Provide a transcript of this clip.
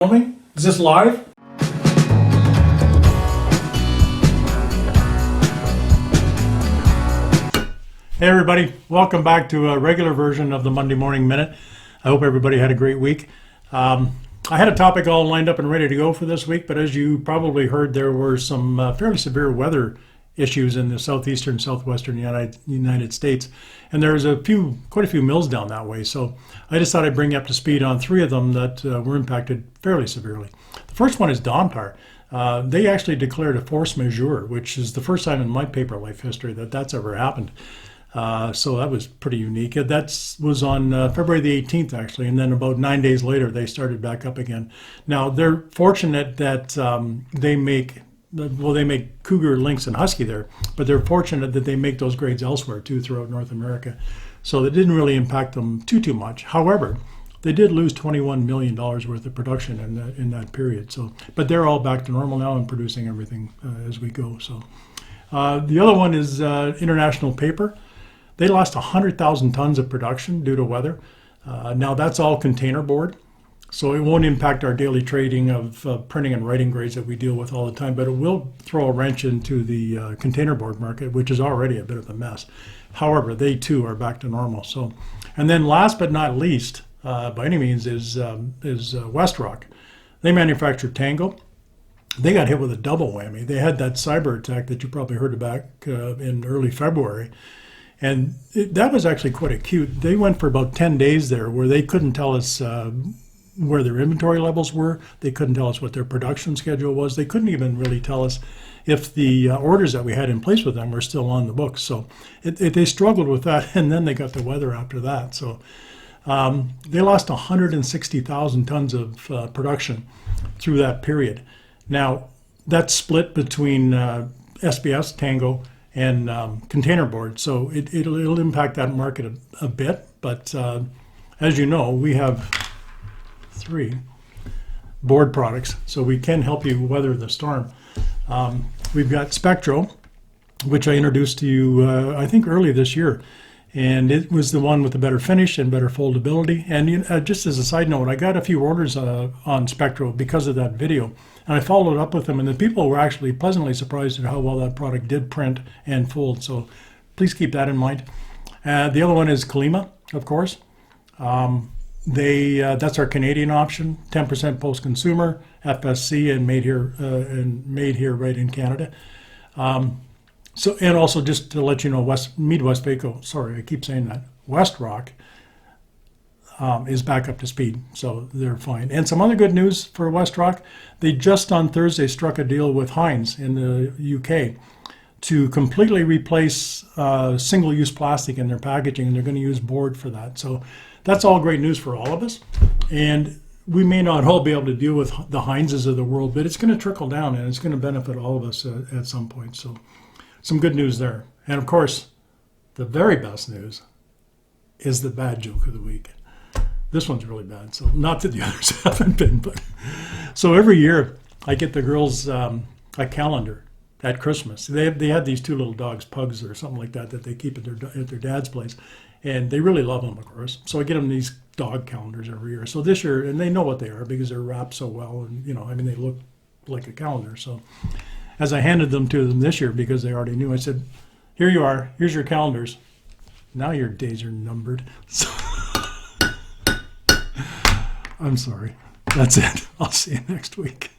Is this live? Hey everybody, welcome back to a regular version of the Monday Morning Minute. I hope everybody had a great week. I had a topic all lined up and ready to go for this week, but as you probably heard, there were some fairly severe weather issues in the southeastern, southwestern United States, and there's quite a few mills down that way. So I just thought I'd bring you up to speed on three of them that were impacted fairly severely. The first one is Domtar. They actually declared a force majeure, which is the first time in my paper life history that's ever happened. So that was pretty unique. That was on February the 18th, actually, and then about 9 days later, they started back up again. Now, they're fortunate that they make Cougar, Lynx, and Husky there, but they're fortunate that they make those grades elsewhere, too, throughout North America. So it didn't really impact them too much. However, they did lose $21 million worth of production in that period. So, but they're all back to normal now and producing everything as we go. So, the other one is International Paper. They lost 100,000 tons of production due to weather. Now that's all container board, so it won't impact our daily trading of printing and writing grades that we deal with all the time, but it will throw a wrench into the container board market, which is already a bit of a mess. However, they too are back to normal. So, and then last but not least, by any means, is WestRock. They manufacture Tango. They got hit with a double whammy. They had that cyber attack that you probably heard about in early February. And that was actually quite acute. They went for about 10 days there where they couldn't tell us where their inventory levels were. They couldn't tell us what their production schedule was. They couldn't even really tell us if the orders that we had in place with them were still on the books. So they struggled with that, and then they got the weather after that. So they lost 160,000 tons of production through that period. Now, that's split between SBS, Tango, and container board, so it'll impact that market a bit. But as you know, we have three board products, so we can help you weather the storm. We've got Spectro, which I introduced to you, I think, early this year. And it was the one with the better finish and better foldability. And just as a side note, I got a few orders on Spectro because of that video. And I followed up with them, and the people were actually pleasantly surprised at how well that product did print and fold. So please keep that in mind. The other one is Kalima, of course. That's our Canadian option, 10% post-consumer, FSC, and made here right in Canada. So, and also just to let you know, Westvaco, sorry, I keep saying that, WestRock is back up to speed, so they're fine. And some other good news for WestRock, they just on Thursday struck a deal with Heinz in the UK to completely replace single-use plastic in their packaging, and they're going to use board for that. So that's all great news for all of us. And we may not all be able to deal with the Heinzes of the world, but it's going to trickle down, and it's going to benefit all of us at some point. So some good news there. And of course, the very best news is the bad joke of the week. This one's really bad, so not that the others haven't been, but so every year I get the girls a calendar at Christmas. They had these two little dogs, pugs or something like that they keep at their dad's place, and they really love them, of course. So I get them these dog calendars every year. So this year, and they know what they are because they're wrapped so well, and they look like a calendar. So as I handed them to them this year, because they already knew, I said, "Here you are. Here's your calendars. Now your days are numbered." So I'm sorry. That's it. I'll see you next week.